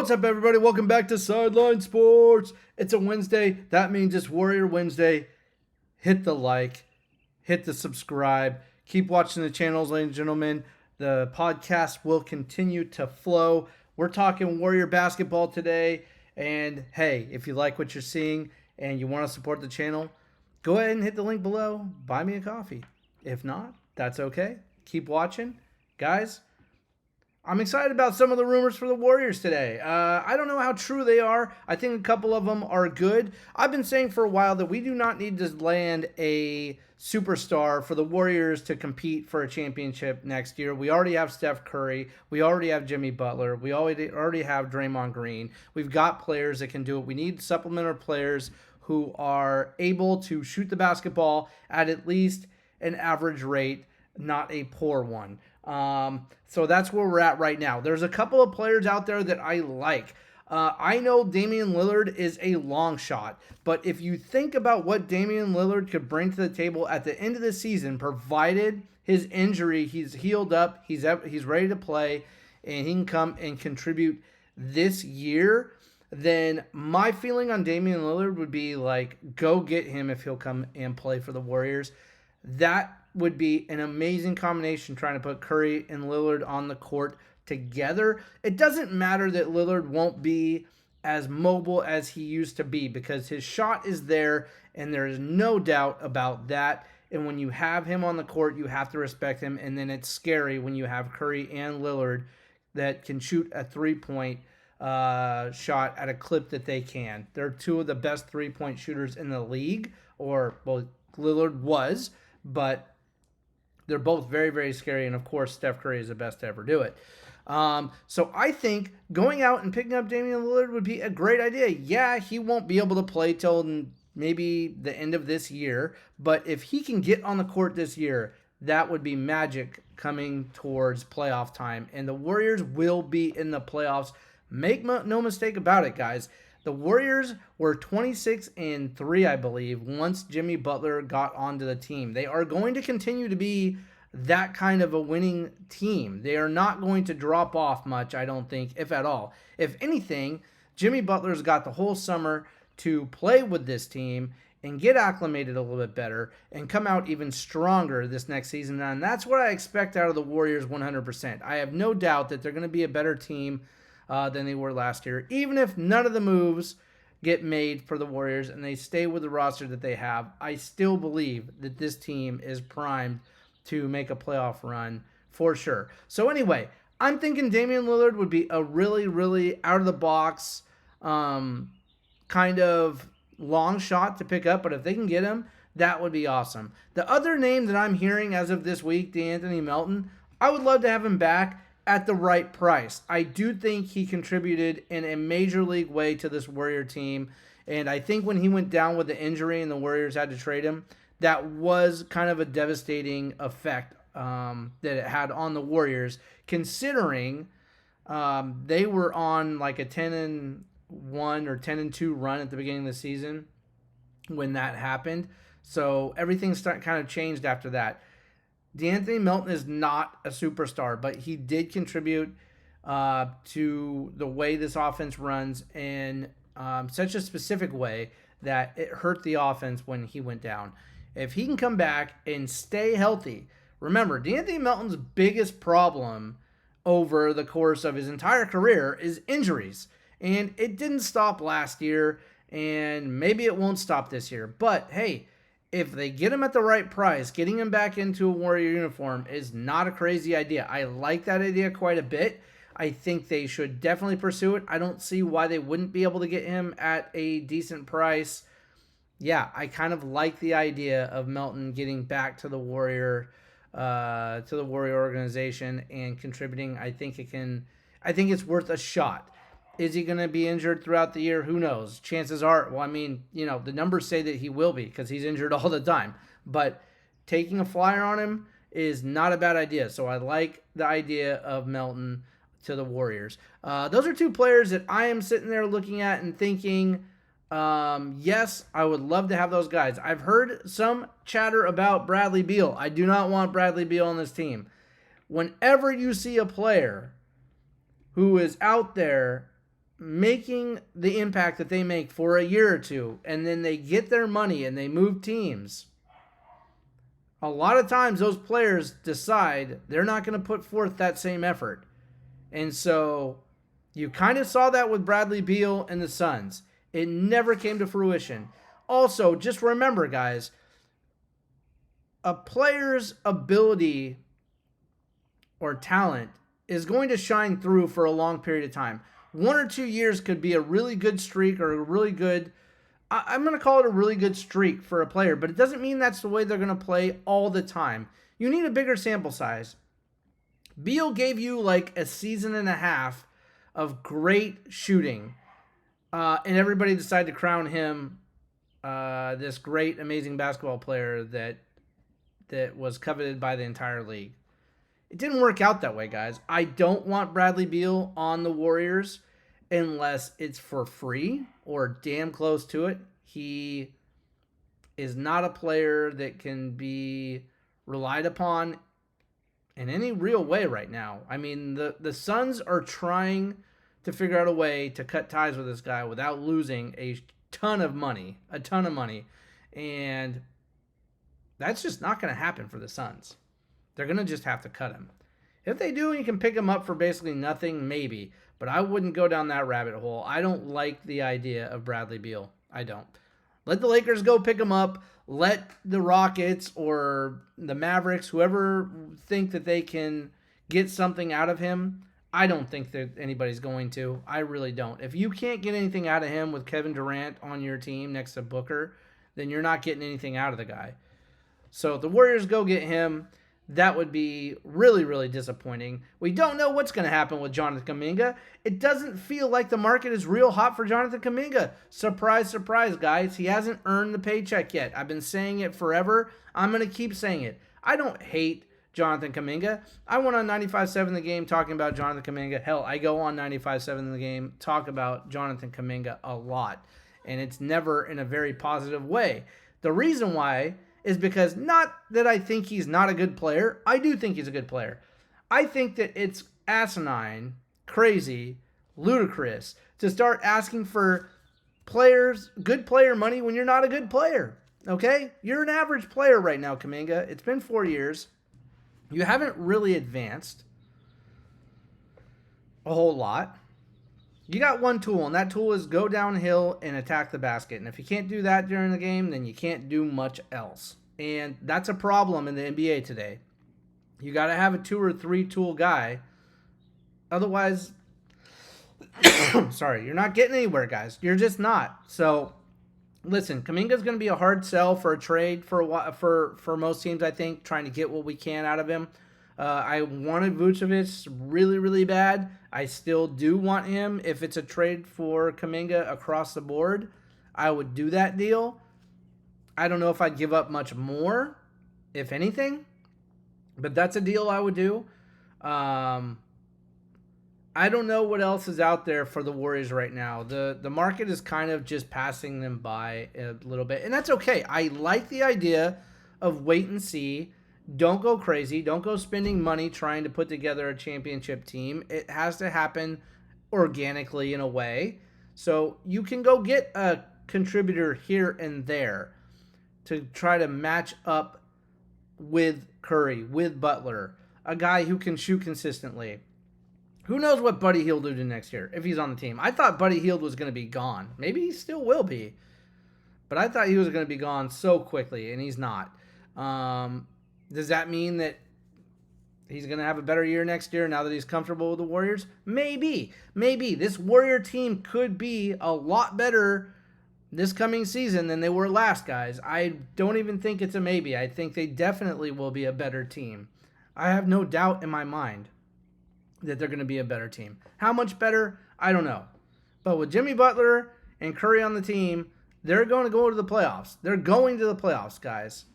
What's up, everybody? Welcome back to Sideline Sports. It's a Wednesday. That means it's Warrior Wednesday. Hit the like, hit the subscribe. Keep watching the channels, ladies and gentlemen. The podcast will continue to flow. We're talking Warrior basketball today. And hey, if you like what you're seeing and you want to support the channel, go ahead and hit the link below. Buy me a coffee. If not, that's okay. Keep watching. Guys, I'm excited about some of the rumors for the Warriors today. I don't know how true they are. I think a couple of them are good. I've been saying for a while that we do not need to land a superstar for the Warriors to compete for a championship next year. We already have Steph Curry. We already have Jimmy Butler. We already have Draymond Green. We've got players that can do it. We need supplementary players who are able to shoot the basketball at least an average rate, not a poor one. So that's where we're at right now. There's a couple of players out there that I like. I know Damian Lillard is a long shot, but if you think about what Damian Lillard could bring to the table at the end of the season, provided his injury, he's healed up, he's ready to play, and he can come and contribute this year, then my feeling on Damian Lillard would be like, go get him if he'll come and play for the Warriors. That would be an amazing combination, trying to put Curry and Lillard on the court together. It doesn't matter that Lillard won't be as mobile as he used to be because his shot is there, and there is no doubt about that. And when you have him on the court, you have to respect him. And then it's scary when you have Curry and Lillard that can shoot a three-point shot at a clip that they can. They're two of the best three-point shooters in the league, or, well, Lillard was, but they're both very, very scary, and of course, Steph Curry is the best to ever do it. So I think going out and picking up Damian Lillard would be a great idea. Yeah, he won't be able to play till maybe the end of this year, but if he can get on the court this year, that would be magic coming towards playoff time, and the Warriors will be in the playoffs. Make no mistake about it, guys. The Warriors were 26-3, I believe, once Jimmy Butler got onto the team. They are going to continue to be that kind of a winning team. They are not going to drop off much, I don't think, if at all. If anything, Jimmy Butler's got the whole summer to play with this team and get acclimated a little bit better and come out even stronger this next season. And that's what I expect out of the Warriors 100%. I have no doubt that they're going to be a better team than they were last year. Even if none of the moves get made for the Warriors and they stay with the roster that they have, I still believe that this team is primed to make a playoff run for sure. So anyway, I'm thinking Damian Lillard would be a really, really out-of-the-box kind of long shot to pick up, but if they can get him, that would be awesome. The other name that I'm hearing as of this week, DeAnthony Melton, I would love to have him back at the right price. I do think he contributed in a major league way to this Warrior team, and I think when he went down with the injury and the Warriors had to trade him, that was kind of a devastating effect that it had on the Warriors, considering they were on like a 10-1 or 10-2 run at the beginning of the season when that happened. So everything kind of changed after that. DeAnthony Melton is not a superstar, but he did contribute to the way this offense runs in such a specific way that it hurt the offense when he went down. If he can come back and stay healthy, remember, DeAnthony Melton's biggest problem over the course of his entire career is injuries. And it didn't stop last year, and maybe it won't stop this year. But, hey, if they get him at the right price, getting him back into a Warrior uniform is not a crazy idea. I like that idea quite a bit. I think they should definitely pursue it. I don't see why they wouldn't be able to get him at a decent price. Yeah, I kind of like the idea of Melton getting back to the Warrior organization and contributing. I think it's worth a shot. Is he going to be injured throughout the year? Who knows? Chances are, well, I mean, the numbers say that he will be because he's injured all the time. But taking a flyer on him is not a bad idea. So I like the idea of Melton to the Warriors. Those are two players that I am sitting there looking at and thinking, yes, I would love to have those guys. I've heard some chatter about Bradley Beal. I do not want Bradley Beal on this team. Whenever you see a player who is out there making the impact that they make for a year or two, and then they get their money and they move teams, a lot of times those players decide they're not going to put forth that same effort. And so you kind of saw that with Bradley Beal and the Suns. It never came to fruition. Also, just remember, guys, a player's ability or talent is going to shine through for a long period of time. 1 or 2 years could be a really good streak or a really good, I'm going to call it a really good streak for a player, but it doesn't mean that's the way they're going to play all the time. You need a bigger sample size. Beal gave you like a season and a half of great shooting, and everybody decided to crown him this great, amazing basketball player that was coveted by the entire league. It didn't work out that way, guys. I don't want Bradley Beal on the Warriors unless it's for free or damn close to it. He is not a player that can be relied upon in any real way right now. I mean, the Suns are trying to figure out a way to cut ties with this guy without losing a ton of money. And that's just not going to happen for the Suns. They're going to just have to cut him. If they do, you can pick him up for basically nothing, maybe. But I wouldn't go down that rabbit hole. I don't like the idea of Bradley Beal. I don't. Let the Lakers go pick him up. Let the Rockets or the Mavericks, whoever think that they can get something out of him, I don't think that anybody's going to. I really don't. If you can't get anything out of him with Kevin Durant on your team next to Booker, then you're not getting anything out of the guy. So if the Warriors go get him, that would be really, really disappointing. We don't know what's going to happen with Jonathan Kuminga. It doesn't feel like the market is real hot for Jonathan Kuminga. Surprise, surprise, guys. He hasn't earned the paycheck yet. I've been saying it forever. I'm going to keep saying it. I don't hate Jonathan Kuminga. I went on 95.7 The Game talking about Jonathan Kuminga. Hell, I go on 95.7 The Game, talk about Jonathan Kuminga a lot. And it's never in a very positive way. The reason why is because not that I think he's not a good player. I do think he's a good player. I think that it's asinine, crazy, ludicrous to start asking for players, good player money when you're not a good player. Okay? You're an average player right now, Kuminga. It's been 4 years. You haven't really advanced a whole lot. You got one tool, and that tool is go downhill and attack the basket. And if you can't do that during the game, then you can't do much else. And that's a problem in the NBA today. You got to have a 2 or 3 tool guy. Otherwise, sorry, you're not getting anywhere, guys. You're just not. So, listen, Kuminga's going to be a hard sell for a trade for most teams, I think, trying to get what we can out of him. I wanted Vucevic really, really bad. I still do want him. If it's a trade for Kuminga across the board, I would do that deal. I don't know if I'd give up much more, if anything, but that's a deal I would do. I don't know what else is out there for the Warriors right now. The market is kind of just passing them by a little bit, and that's okay. I like the idea of wait and see. Don't go crazy. Don't go spending money trying to put together a championship team. It has to happen organically in a way. So you can go get a contributor here and there to try to match up with Curry, with Butler, a guy who can shoot consistently. Who knows what Buddy Hield will do next year if he's on the team. I thought Buddy Hield was going to be gone. Maybe he still will be. But I thought he was going to be gone so quickly, and he's not. Does that mean that he's going to have a better year next year now that he's comfortable with the Warriors? Maybe. Maybe. This Warrior team could be a lot better this coming season than they were last, guys. I don't even think it's a maybe. I think they definitely will be a better team. I have no doubt in my mind that they're going to be a better team. How much better? I don't know. But with Jimmy Butler and Curry on the team, they're going to go to the playoffs. They're going to the playoffs, guys.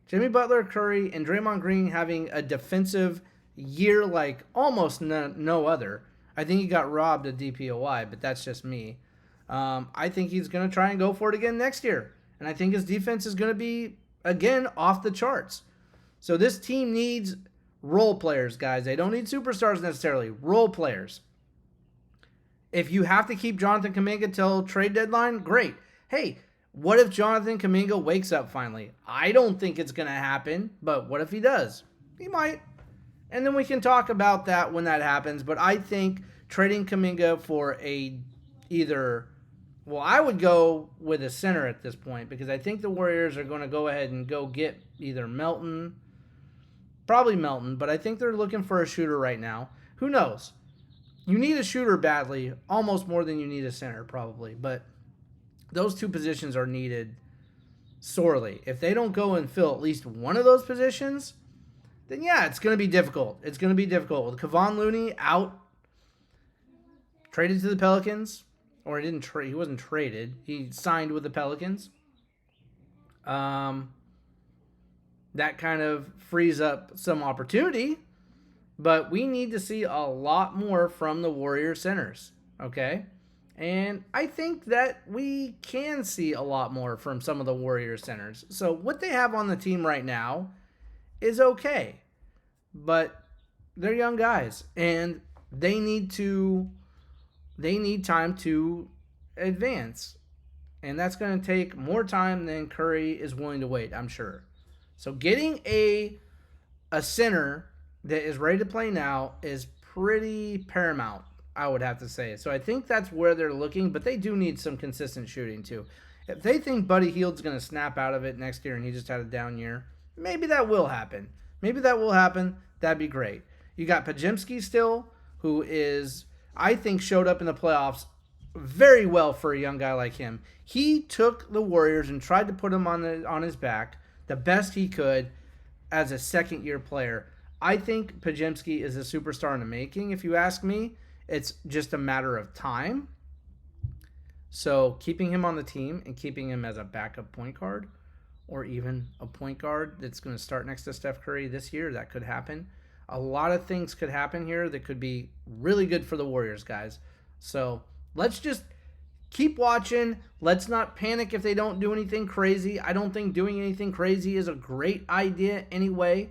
Jimmy Butler, Curry, and Draymond Green having a defensive year like almost no other. I think he got robbed of DPOY, but that's just me. I think he's going to try and go for it again next year. And I think his defense is going to be, again, off the charts. So this team needs role players, guys. They don't need superstars necessarily. Role players. If you have to keep Jonathan Kuminga till trade deadline, great. Hey, what if Jonathan Kuminga wakes up finally? I don't think it's going to happen, but what if he does? He might. And then we can talk about that when that happens. But I think trading Kuminga for I would go with a center at this point because I think the Warriors are going to go ahead and go get either Melton, probably Melton, but I think they're looking for a shooter right now. Who knows? You need a shooter badly, almost more than you need a center probably, but those two positions are needed sorely. If they don't go and fill at least one of those positions, then yeah, it's going to be difficult. It's going to be difficult. With Kevon Looney out, traded to the Pelicans, or he wasn't traded. He signed with the Pelicans. That kind of frees up some opportunity, but we need to see a lot more from the Warrior centers, okay? And I think that we can see a lot more from some of the Warrior centers. So what they have on the team right now is okay, but they're young guys, and they need time to advance. And that's going to take more time than Curry is willing to wait, I'm sure. So getting a center that is ready to play now is pretty paramount, I would have to say. So I think that's where they're looking, but they do need some consistent shooting too. If they think Buddy Hield's going to snap out of it next year and he just had a down year, maybe that will happen. That'd be great. You got Podziemski still, who is, I think, showed up in the playoffs very well for a young guy like him. He took the Warriors and tried to put them on his back the best he could as a second-year player. I think Podziemski is a superstar in the making, if you ask me. It's just a matter of time. So keeping him on the team and keeping him as a backup point guard, or even a point guard that's going to start next to Steph Curry this year, that could happen. A lot of things could happen here that could be really good for the Warriors, guys. So let's just keep watching. Let's not panic if they don't do anything crazy. I don't think doing anything crazy is a great idea anyway.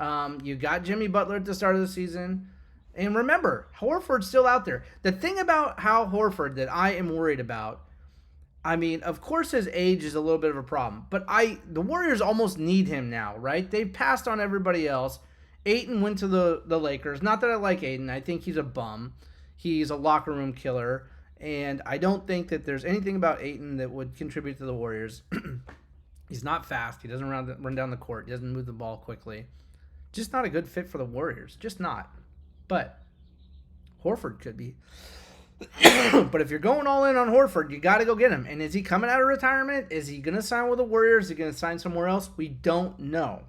You got Jimmy Butler at the start of the season. And remember, Horford's still out there. The thing about Hal Horford that I am worried about, I mean, of course his age is a little bit of a problem, but the Warriors almost need him now, right? They've passed on everybody else. Ayton went to the Lakers. Not that I like Ayton. I think he's a bum. He's a locker room killer. And I don't think that there's anything about Ayton that would contribute to the Warriors. He's not fast. He doesn't run down the court. He doesn't move the ball quickly. Just not a good fit for the Warriors. Just not. But Horford could be. But if you're going all in on Horford, you got to go get him. And is he coming out of retirement? Is he going to sign with the Warriors? Is he going to sign somewhere else? We don't know.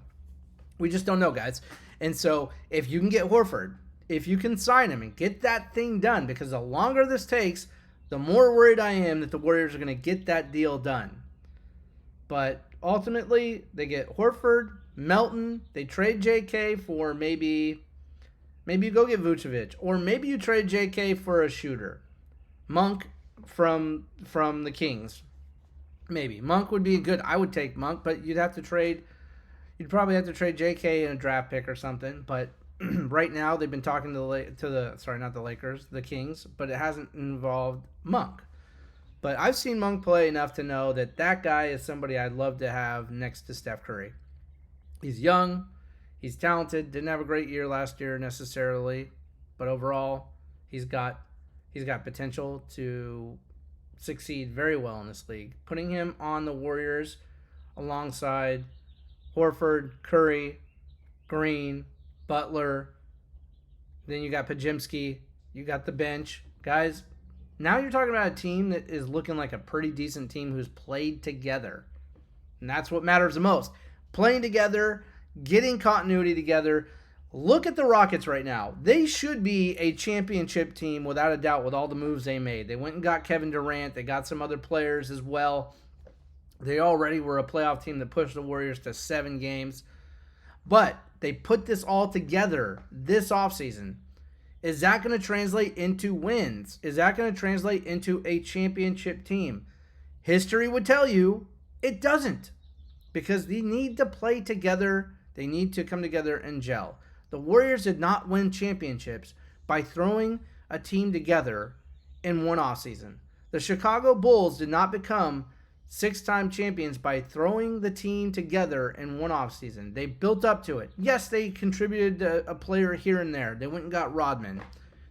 We just don't know, guys. And so if you can get Horford, if you can sign him and get that thing done, because the longer this takes, the more worried I am that the Warriors are going to get that deal done. But ultimately, they get Horford, Melton, they trade JK for maybe you go get Vucevic, or maybe you trade JK for a shooter. Monk from the Kings. Maybe. Monk would be good. I would take Monk, but you'd probably have to trade JK in a draft pick or something. But right now they've been talking to the Kings, but it hasn't involved Monk. But I've seen Monk play enough to know that guy is somebody I'd love to have next to Steph Curry. He's young, he's talented, didn't have a great year last year necessarily, but overall he's got potential to succeed very well in this league. Putting him on the Warriors alongside Horford, Curry, Green, Butler, then you got Podziemski, you got the bench. Guys, now you're talking about a team that is looking like a pretty decent team who's played together. And that's what matters the most. Playing together, getting continuity together. Look at the Rockets right now. They should be a championship team without a doubt with all the moves they made. They went and got Kevin Durant. They got some other players as well. They already were a playoff team that pushed the Warriors to 7 games. But they put this all together this offseason. Is that going to translate into wins? Is that going to translate into a championship team? History would tell you it doesn't. Because they need to play together. They need to come together and gel. The Warriors did not win championships by throwing a team together in one offseason. The Chicago Bulls did not become 6-time champions by throwing the team together in one offseason. They built up to it. Yes, they contributed a player here and there. They went and got Rodman,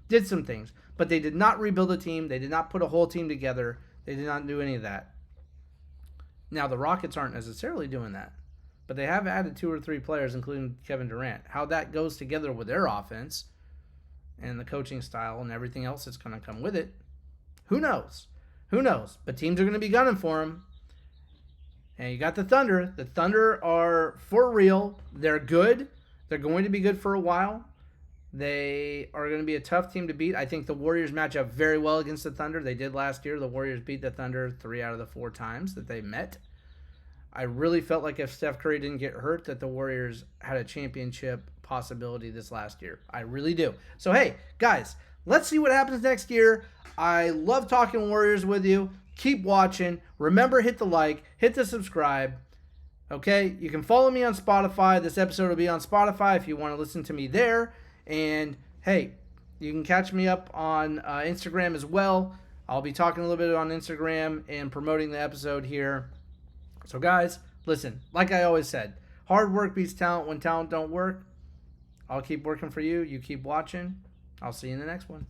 did some things, but they did not rebuild a team. They did not put a whole team together. They did not do any of that. Now, the Rockets aren't necessarily doing that, but they have added 2 or 3 players, including Kevin Durant. How that goes together with their offense and the coaching style and everything else that's going to come with it, who knows? Who knows? But teams are going to be gunning for him. And you got the Thunder. The Thunder are for real. They're good. They're going to be good for a while. They are going to be a tough team to beat. I think the Warriors match up very well against the Thunder. They did last year. The Warriors beat the Thunder 3 out of the 4 times that they met. I really felt like if Steph Curry didn't get hurt, that the Warriors had a championship possibility this last year. I really do. So, hey, guys, let's see what happens next year. I love talking Warriors with you. Keep watching. Remember, hit the like, hit the subscribe. Okay? You can follow me on Spotify. This episode will be on Spotify if you want to listen to me there. And, hey, you can catch me up on Instagram as well. I'll be talking a little bit on Instagram and promoting the episode here. So, guys, listen, like I always said, hard work beats talent when talent don't work. I'll keep working for you. You keep watching. I'll see you in the next one.